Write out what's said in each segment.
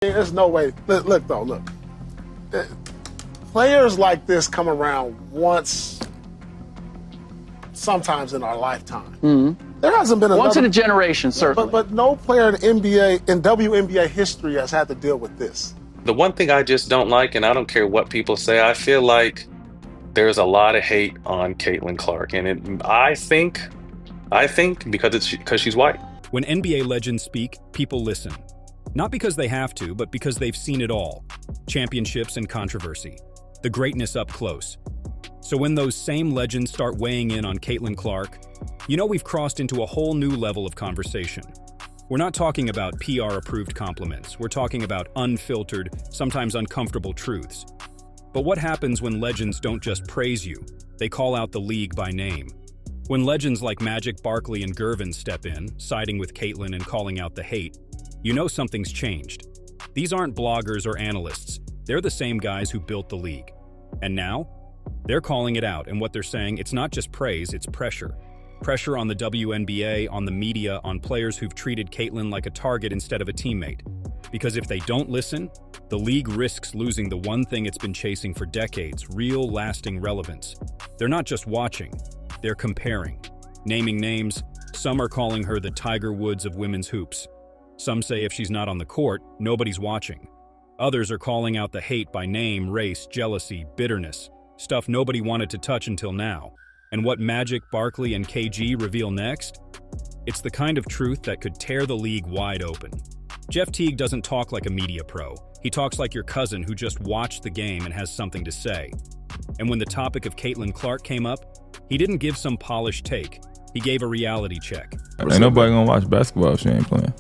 There's no way. Look though, look. Players like this come around once, sometimes in our lifetime. Mm-hmm. There hasn't been once in a generation, certainly. But no player in NBA, in WNBA history, has had to deal with this. The one thing I just don't like, and I don't care what people say, I feel like there's a lot of hate on Caitlin Clark, and I think because she's white. When NBA legends speak, people listen. Not because they have to, but because they've seen it all. Championships and controversy. The greatness up close. So when those same legends start weighing in on Caitlin Clark, you know we've crossed into a whole new level of conversation. We're not talking about PR-approved compliments. We're talking about unfiltered, sometimes uncomfortable truths. But what happens when legends don't just praise you? They call out the league by name. When legends like Magic, Barkley, and Gervin step in, siding with Caitlin and calling out the hate, you know something's changed. These aren't bloggers or analysts. They're the same guys who built the league. And now, they're calling it out, and what they're saying, it's not just praise, it's pressure. Pressure on the WNBA, on the media, on players who've treated Caitlin like a target instead of a teammate. Because if they don't listen, the league risks losing the one thing it's been chasing for decades, real, lasting relevance. They're not just watching, they're comparing. Naming names, some are calling her the Tiger Woods of women's hoops. Some say if she's not on the court, nobody's watching. Others are calling out the hate by name, race, jealousy, bitterness, stuff nobody wanted to touch until now. And what Magic, Barkley, and KG reveal next? It's the kind of truth that could tear the league wide open. Jeff Teague doesn't talk like a media pro. He talks like your cousin who just watched the game and has something to say. And when the topic of Caitlin Clark came up, he didn't give some polished take. He gave a reality check. Ain't nobody gonna watch basketball if she ain't playing.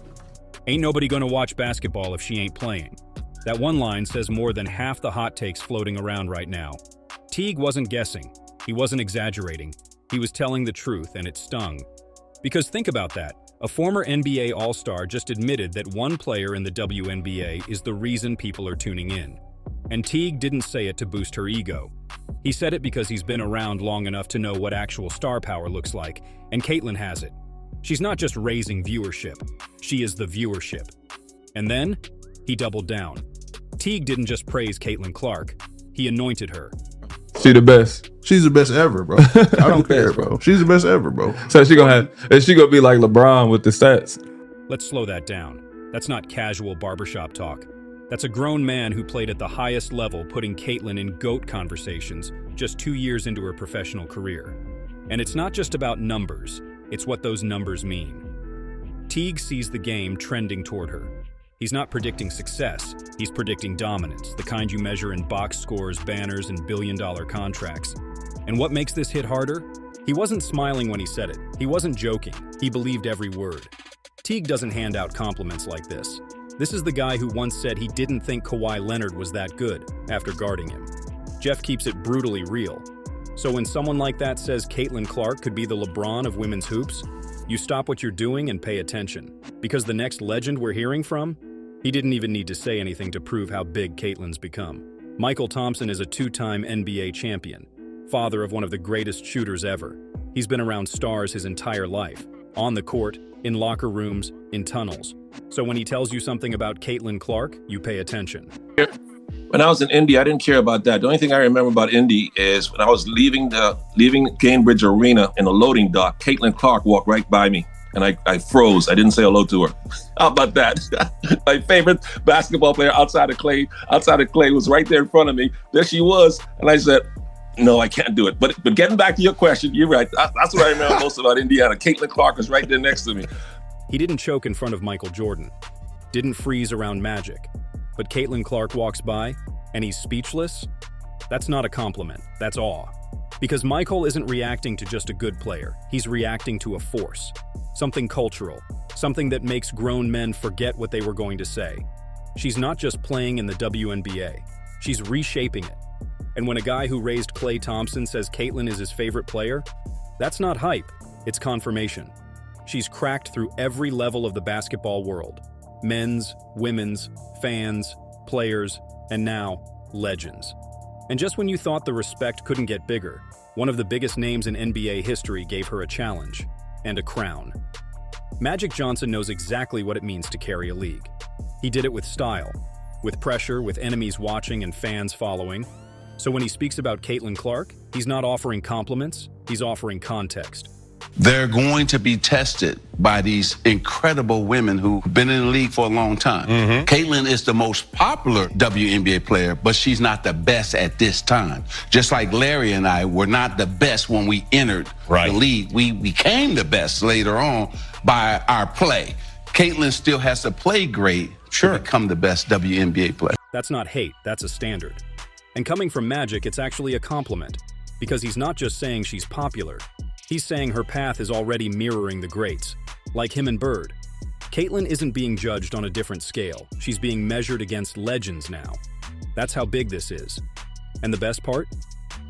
Ain't nobody gonna watch basketball if she ain't playing. That one line says more than half the hot takes floating around right now. Teague wasn't guessing. He wasn't exaggerating. He was telling the truth, and it stung. Because think about that. A former NBA All-Star just admitted that one player in the WNBA is the reason people are tuning in. And Teague didn't say it to boost her ego. He said it because he's been around long enough to know what actual star power looks like, and Caitlin has it. She's not just raising viewership. She is the viewership. And then, he doubled down. Teague didn't just praise Caitlin Clark. He anointed her. She the best. She's the best ever, bro. I don't care, bro. She's the best ever, bro. So she gonna be like LeBron with the stats. Let's slow that down. That's not casual barbershop talk. That's a grown man who played at the highest level, putting Caitlin in GOAT conversations just 2 years into her professional career. And it's not just about numbers, it's what those numbers mean. Teague sees the game trending toward her. He's not predicting success, he's predicting dominance, the kind you measure in box scores, banners, and billion-dollar contracts. And what makes this hit harder? He wasn't smiling when he said it. He wasn't joking. He believed every word. Teague doesn't hand out compliments like this. This is the guy who once said he didn't think Kawhi Leonard was that good after guarding him. Jeff keeps it brutally real. So when someone like that says Caitlin Clark could be the LeBron of women's hoops, you stop what you're doing and pay attention. Because the next legend we're hearing from, he didn't even need to say anything to prove how big Caitlin's become. Michael Thompson is a two-time NBA champion, father of one of the greatest shooters ever. He's been around stars his entire life, on the court, in locker rooms, in tunnels. So when he tells you something about Caitlin Clark, you pay attention. When I was in Indy, I didn't care about that. The only thing I remember about Indy is when I was leaving Cambridge Arena in a loading dock, Caitlin Clark walked right by me. And I froze. I didn't say hello to her. How about that? My favorite basketball player outside of Clay was right there in front of me. There she was. And I said, no, I can't do it. But getting back to your question, you're right. That's what I remember most about Indiana. Caitlin Clark was right there next to me. He didn't choke in front of Michael Jordan. Didn't freeze around Magic. But Caitlin Clark walks by, and he's speechless? That's not a compliment. That's awe. Because Michael isn't reacting to just a good player. He's reacting to a force. Something cultural. Something that makes grown men forget what they were going to say. She's not just playing in the WNBA. She's reshaping it. And when a guy who raised Klay Thompson says Caitlin is his favorite player, that's not hype. It's confirmation. She's cracked through every level of the basketball world. Men's, women's, fans, players, and now, legends. And just when you thought the respect couldn't get bigger, one of the biggest names in NBA history gave her a challenge and a crown. Magic Johnson knows exactly what it means to carry a league. He did it with style. with pressure, with enemies watching and fans following. So when he speaks about Caitlin Clark, he's not offering compliments, he's offering context. They're going to be tested by these incredible women who've been in the league for a long time. Caitlin is the most popular WNBA player, but she's not the best at this time. Just like Larry and I were not the best when we entered the league. We became the best later on by our play. Caitlin still has to play great to become the best WNBA player. That's not hate, that's a standard. And coming from Magic, it's actually a compliment, because he's not just saying she's popular, he's saying her path is already mirroring the greats, like him and Bird. Caitlin isn't being judged on a different scale, she's being measured against legends now. That's how big this is. And the best part?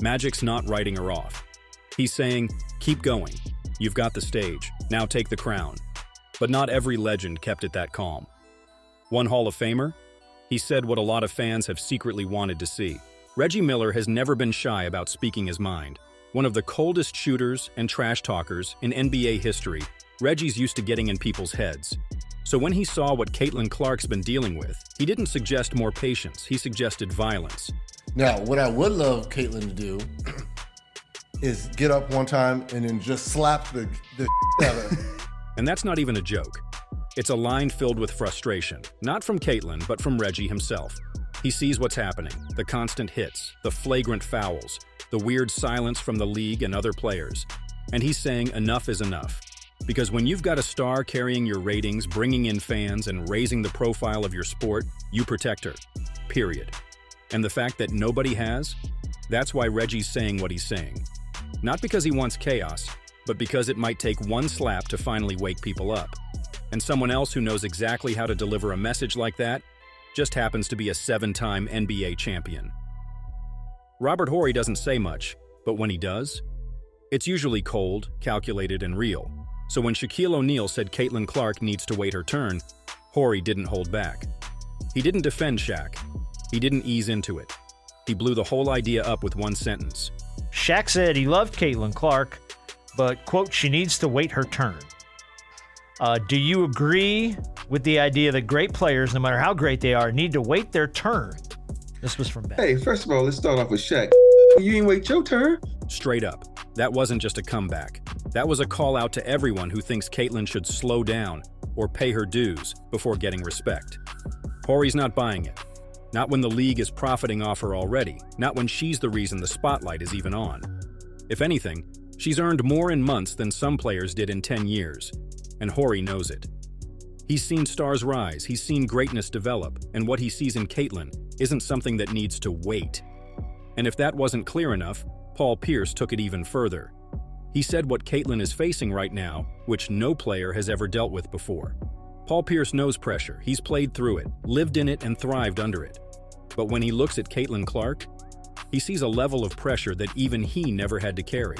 Magic's not writing her off. He's saying, keep going, you've got the stage, now take the crown. But not every legend kept it that calm. One Hall of Famer? He said what a lot of fans have secretly wanted to see. Reggie Miller has never been shy about speaking his mind. One of the coldest shooters and trash talkers in NBA history, Reggie's used to getting in people's heads. So when he saw what Caitlin Clark's been dealing with, he didn't suggest more patience, he suggested violence. Now, what I would love Caitlin to do is get up one time and then just slap the out of her. And that's not even a joke. It's a line filled with frustration, not from Caitlin, but from Reggie himself. He sees what's happening, the constant hits, the flagrant fouls, the weird silence from the league and other players. And he's saying enough is enough. Because when you've got a star carrying your ratings, bringing in fans, and raising the profile of your sport, you protect her. Period. And the fact that nobody has, that's why Reggie's saying what he's saying. Not because he wants chaos, but because it might take one slap to finally wake people up. And someone else who knows exactly how to deliver a message like that just happens to be a 7-time NBA champion. Robert Horry doesn't say much, but when he does, it's usually cold, calculated, and real. So when Shaquille O'Neal said Caitlin Clark needs to wait her turn, Horry didn't hold back. He didn't defend Shaq. He didn't ease into it. He blew the whole idea up with one sentence. Shaq said he loved Caitlin Clark, but, quote, she needs to wait her turn. Do you agree with the idea that great players, no matter how great they are, need to wait their turn? This was from Ben. Hey, first of all, let's start off with Shaq. You ain't wait your turn. Straight up, that wasn't just a comeback. That was a call out to everyone who thinks Caitlin should slow down or pay her dues before getting respect. Horry's not buying it. Not when the league is profiting off her already. Not when she's the reason the spotlight is even on. If anything, she's earned more in months than some players did in 10 years. And Horry knows it. He's seen stars rise, he's seen greatness develop, and what he sees in Caitlin isn't something that needs to wait. And if that wasn't clear enough, Paul Pierce took it even further. He said what Caitlin is facing right now, which no player has ever dealt with before. Paul Pierce knows pressure, he's played through it, lived in it, and thrived under it. But when he looks at Caitlin Clark, he sees a level of pressure that even he never had to carry.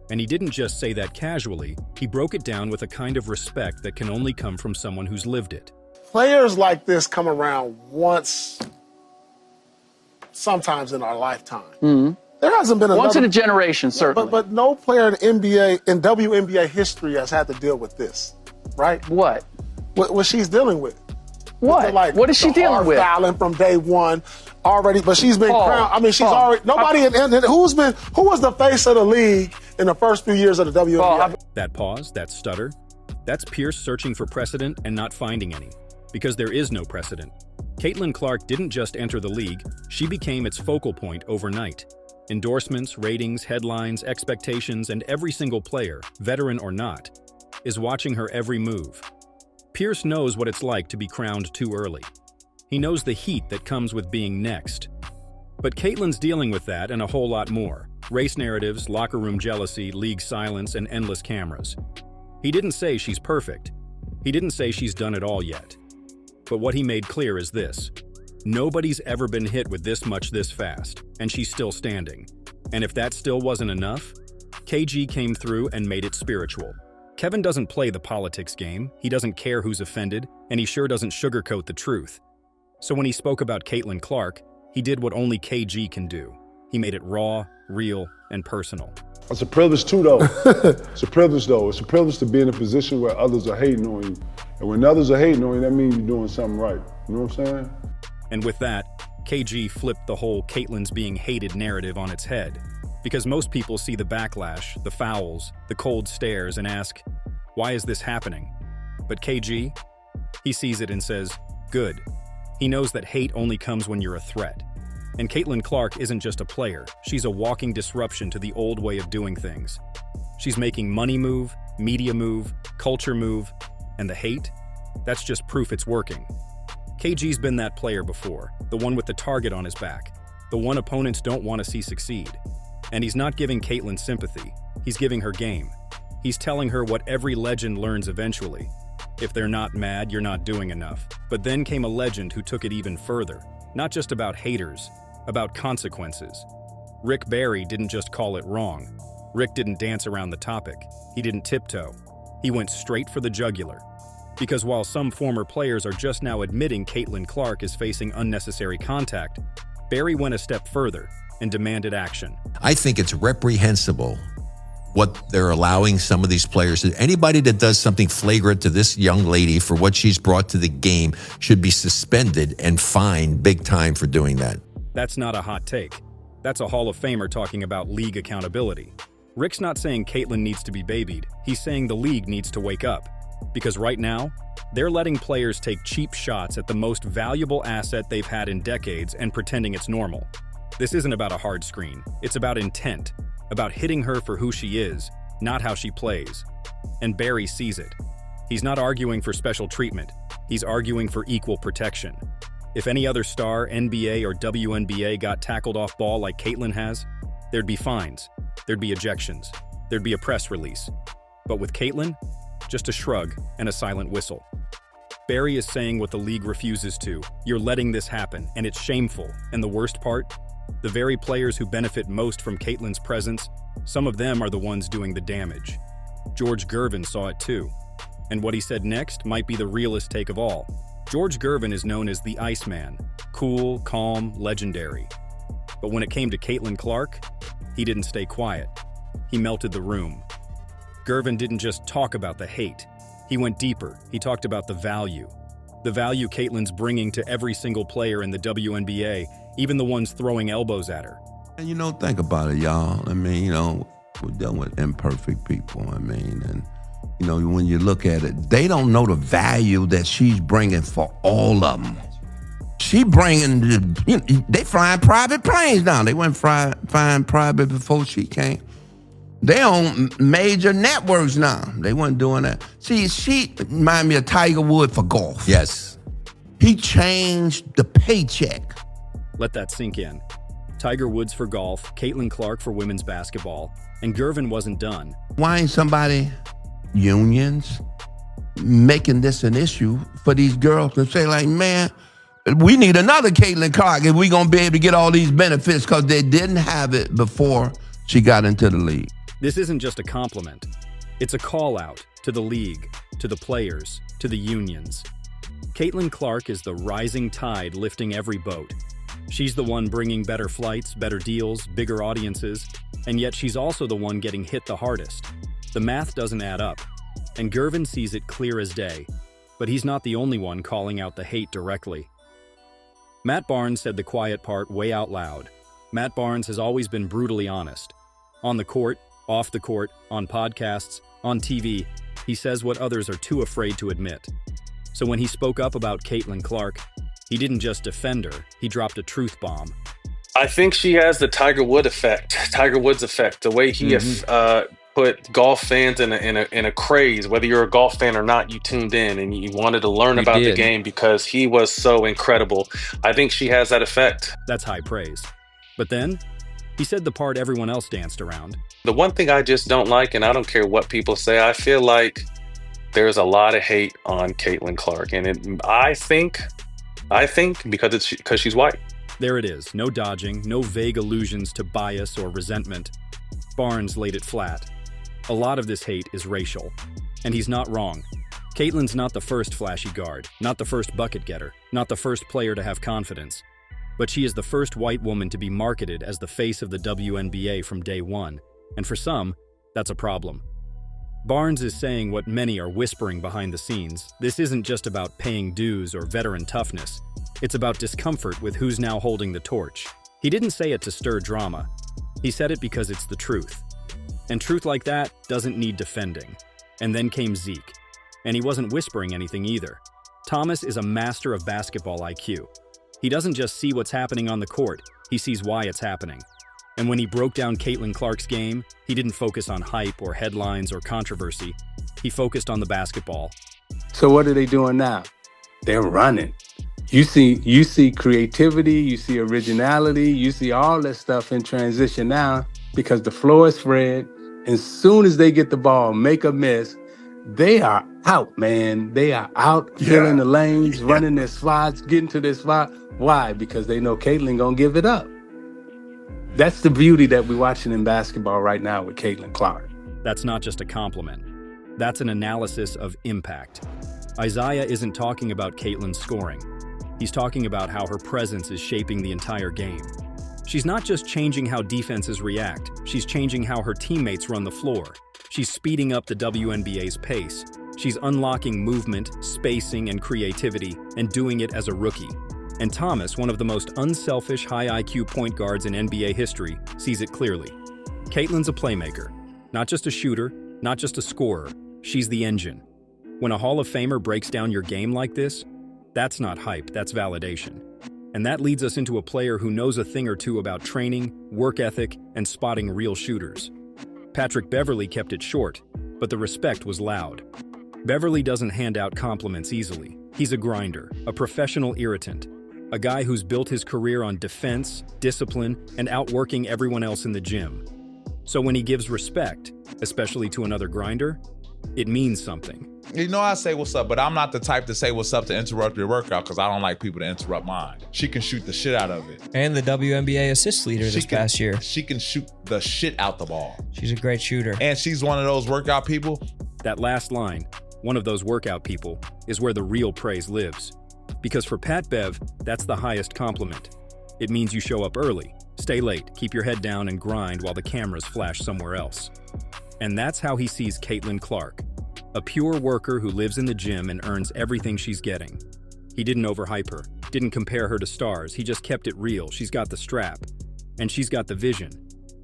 And he didn't just say that casually, he broke it down with a kind of respect that can only come from someone who's lived it. Players like this come around once, sometimes in our lifetime. There hasn't been once in a generation, certainly. But no player in NBA, in WNBA history has had to deal with this, right? What? What she's dealing with. What? Like, what is she dealing with? Fouling from day one already, but she's been crowned. I mean, she's already, nobody, who was the face of the league in the first few years of the WNBA? That pause, that stutter, that's Pierce searching for precedent and not finding any. Because there is no precedent. Caitlin Clark didn't just enter the league, she became its focal point overnight. Endorsements, ratings, headlines, expectations, and every single player, veteran or not, is watching her every move. Pierce knows what it's like to be crowned too early. He knows the heat that comes with being next. But Caitlin's dealing with that and a whole lot more. Race narratives, locker room jealousy, league silence, and endless cameras. He didn't say she's perfect. He didn't say she's done it all yet. But what he made clear is this. Nobody's ever been hit with this much this fast, and she's still standing. And if that still wasn't enough, KG came through and made it spiritual. Kevin doesn't play the politics game, he doesn't care who's offended, and he sure doesn't sugarcoat the truth. So when he spoke about Caitlin Clark, he did what only KG can do. He made it raw, real, and personal. It's a privilege too, though. It's a privilege, though. It's a privilege to be in a position where others are hating on you. And when others are hating on you, that means you're doing something right. You know what I'm saying? And with that, KG flipped the whole Caitlyn's being hated narrative on its head. Because most people see the backlash, the fouls, the cold stares, and ask, why is this happening? But KG, he sees it and says, good. He knows that hate only comes when you're a threat. And Caitlin Clark isn't just a player, she's a walking disruption to the old way of doing things. She's making money move, media move, culture move, and the hate? That's just proof it's working. KG's been that player before, the one with the target on his back, the one opponents don't want to see succeed. And he's not giving Caitlyn sympathy, he's giving her game. He's telling her what every legend learns eventually. If they're not mad, you're not doing enough. But then came a legend who took it even further, not just about haters, about consequences. Rick Barry didn't just call it wrong. Rick didn't dance around the topic. He didn't tiptoe. He went straight for the jugular. Because while some former players are just now admitting Caitlin Clark is facing unnecessary contact, Barry went a step further and demanded action. I think it's reprehensible what they're allowing some of these players to do. Anybody that does something flagrant to this young lady for what she's brought to the game should be suspended and fined big time for doing that. That's not a hot take. That's a Hall of Famer talking about league accountability. Rick's not saying Caitlyn needs to be babied. He's saying the league needs to wake up. Because right now, they're letting players take cheap shots at the most valuable asset they've had in decades and pretending it's normal. This isn't about a hard screen. It's about intent, about hitting her for who she is, not how she plays. And Barry sees it. He's not arguing for special treatment. He's arguing for equal protection. If any other star, NBA or WNBA, got tackled off ball like Caitlyn has, there'd be fines, there'd be ejections, there'd be a press release. But with Caitlyn, just a shrug and a silent whistle. Barry is saying what the league refuses to. You're letting this happen, and it's shameful. And the worst part? The very players who benefit most from Caitlyn's presence, some of them are the ones doing the damage. George Gervin saw it too. And what he said next might be the realest take of all. George Gervin is known as the Iceman, cool, calm, legendary. But when it came to Caitlin Clark, he didn't stay quiet. He melted the room. Gervin didn't just talk about the hate. He went deeper. He talked about the value. The value Caitlyn's bringing to every single player in the WNBA, even the ones throwing elbows at her. And think about it, y'all. I mean, we're dealing with imperfect people. I mean, and when you look at it, they don't know the value that she's bringing for all of them. She bringing, they flying private planes now. They went flying private before she came. They on major networks now. They weren't doing that. See, she remind me of Tiger Woods for golf. Yes. He changed the paycheck. Let that sink in. Tiger Woods for golf, Caitlin Clark for women's basketball, and Gervin wasn't done. Why ain't somebody, unions, making this an issue for these girls to say, like, man, we need another Caitlin Clark if we gonna be able to get all these benefits, because they didn't have it before she got into the league. This isn't just a compliment. It's a call out to the league, to the players, to the unions. Caitlin Clark is the rising tide lifting every boat. She's the one bringing better flights, better deals, bigger audiences, and yet she's also the one getting hit the hardest. The math doesn't add up, and Gervin sees it clear as day, but he's not the only one calling out the hate directly. Matt Barnes said the quiet part way out loud. Matt Barnes has always been brutally honest. On the court, off the court, on podcasts, on TV, he says what others are too afraid to admit. So when he spoke up about Caitlin Clark, he didn't just defend her, he dropped a truth bomb. I think she has the Tiger Woods effect, the way he put golf fans in a craze. Whether you're a golf fan or not, you tuned in and you wanted to learn about the game because he was so incredible. I think she has that effect. That's high praise. But then, he said the part everyone else danced around. The one thing I just don't like, and I don't care what people say, I feel like there's a lot of hate on Caitlin Clark. And I think because she's white. There it is. No dodging, no vague allusions to bias or resentment. Barnes laid it flat. A lot of this hate is racial. And he's not wrong. Caitlin's not the first flashy guard, not the first bucket getter, not the first player to have confidence. But she is the first white woman to be marketed as the face of the WNBA from day one. And for some, that's a problem. Barnes is saying what many are whispering behind the scenes. This isn't just about paying dues or veteran toughness. It's about discomfort with who's now holding the torch. He didn't say it to stir drama. He said it because it's the truth. And truth like that doesn't need defending. And then came Zeke. And he wasn't whispering anything either. Thomas is a master of basketball IQ. He doesn't just see what's happening on the court, he sees why it's happening. And when he broke down Caitlin Clark's game, he didn't focus on hype or headlines or controversy. He focused on the basketball. So what are they doing now? They're running. You see creativity, you see originality, you see all that stuff in transition now because the floor is spread. As soon as they get the ball, make a miss, they are out, man. They are out, filling the lanes, running their spots, getting to their spot. Why? Because they know Caitlin gonna give it up. That's the beauty that we're watching in basketball right now with Caitlin Clark. That's not just a compliment. That's an analysis of impact. Isaiah isn't talking about Caitlin's scoring. He's talking about how her presence is shaping the entire game. She's not just changing how defenses react, she's changing how her teammates run the floor. She's speeding up the WNBA's pace. She's unlocking movement, spacing, and creativity, and doing it as a rookie. And Thomas, one of the most unselfish high IQ point guards in NBA history, sees it clearly. Caitlin's a playmaker, not just a shooter, not just a scorer. She's the engine. When a Hall of Famer breaks down your game like this, that's not hype, that's validation. And that leads us into a player who knows a thing or two about training, work ethic, and spotting real shooters. Patrick Beverley kept it short, but the respect was loud. Beverley doesn't hand out compliments easily. He's a grinder, a professional irritant, a guy who's built his career on defense, discipline, and outworking everyone else in the gym. So when he gives respect, especially to another grinder, it means something. You know, I say what's up, but I'm not the type to say what's up to interrupt your workout because I don't like people to interrupt mine. She can shoot the shit out of it. And the WNBA assist leader past year. She can shoot the shit out the ball. She's a great shooter. And she's one of those workout people. That last line, one of those workout people, is where the real praise lives. Because for Pat Bev, that's the highest compliment. It means you show up early, stay late, keep your head down, and grind while the cameras flash somewhere else. And that's how he sees Caitlin Clark. A pure worker who lives in the gym and earns everything she's getting. He didn't overhype her, didn't compare her to stars, he just kept it real. She's got the strap, and she's got the vision.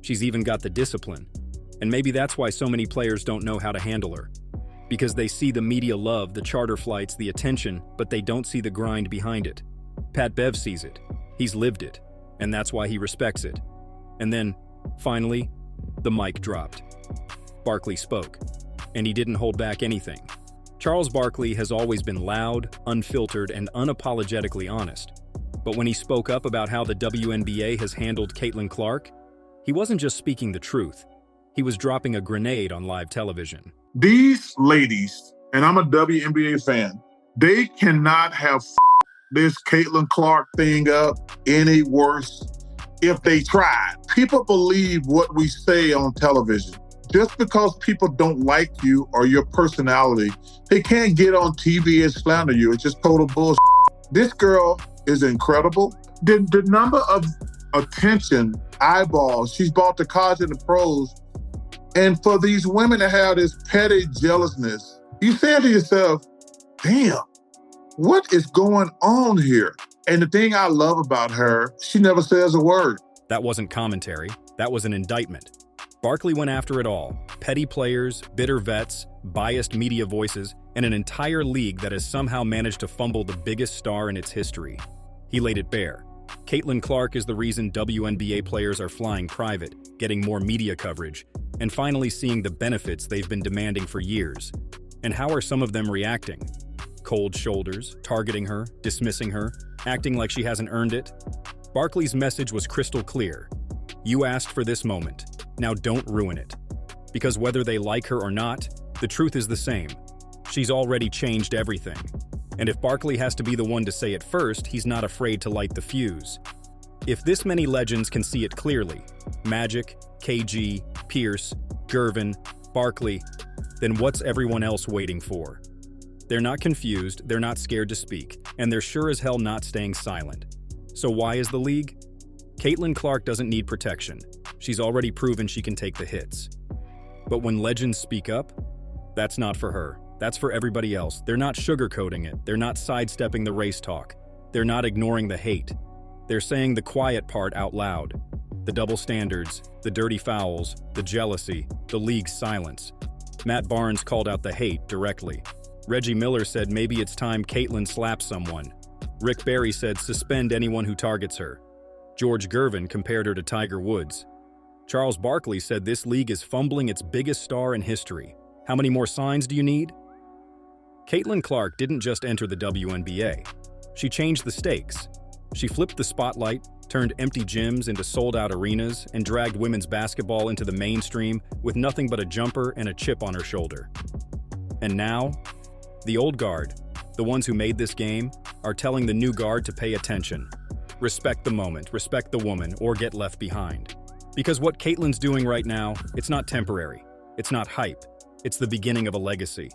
She's even got the discipline. And maybe that's why so many players don't know how to handle her. Because they see the media love, the charter flights, the attention, but they don't see the grind behind it. Pat Bev sees it. He's lived it, and that's why he respects it. And then, finally, the mic dropped. Barkley spoke. And he didn't hold back anything. Charles Barkley has always been loud, unfiltered, and unapologetically honest. But when he spoke up about how the WNBA has handled Caitlin Clark, he wasn't just speaking the truth. He was dropping a grenade on live television. These ladies, and I'm a WNBA fan, they cannot have this Caitlin Clark thing up any worse if they tried. People believe what we say on television. Just because people don't like you or your personality, they can't get on TV and slander you. It's just total bullshit. This girl is incredible. The number of attention, eyeballs she's brought to college and the pros, and for these women to have this petty jealousness, you say to yourself, damn, what is going on here? And the thing I love about her, she never says a word. That wasn't commentary. That was an indictment. Barkley went after it all. Petty players, bitter vets, biased media voices, and an entire league that has somehow managed to fumble the biggest star in its history. He laid it bare. Caitlin Clark is the reason WNBA players are flying private, getting more media coverage, and finally seeing the benefits they've been demanding for years. And how are some of them reacting? Cold shoulders, targeting her, dismissing her, acting like she hasn't earned it? Barkley's message was crystal clear. You asked for this moment. Now don't ruin it. Because whether they like her or not, the truth is the same. She's already changed everything. And if Barkley has to be the one to say it first, he's not afraid to light the fuse. If this many legends can see it clearly, Magic, KG, Pierce, Gervin, Barkley, then what's everyone else waiting for? They're not confused, they're not scared to speak, and they're sure as hell not staying silent. So why is the league? Caitlin Clark doesn't need protection. She's already proven she can take the hits. But when legends speak up, that's not for her. That's for everybody else. They're not sugarcoating it. They're not sidestepping the race talk. They're not ignoring the hate. They're saying the quiet part out loud. The double standards, the dirty fouls, the jealousy, the league's silence. Matt Barnes called out the hate directly. Reggie Miller said maybe it's time Caitlin slaps someone. Rick Barry said suspend anyone who targets her. George Gervin compared her to Tiger Woods. Charles Barkley said this league is fumbling its biggest star in history. How many more signs do you need? Caitlin Clark didn't just enter the WNBA. She changed the stakes. She flipped the spotlight, turned empty gyms into sold-out arenas, and dragged women's basketball into the mainstream with nothing but a jumper and a chip on her shoulder. And now, the old guard, the ones who made this game, are telling the new guard to pay attention. Respect the moment, respect the woman, or get left behind. Because what Caitlin's doing right now, it's not temporary. It's not hype. It's the beginning of a legacy.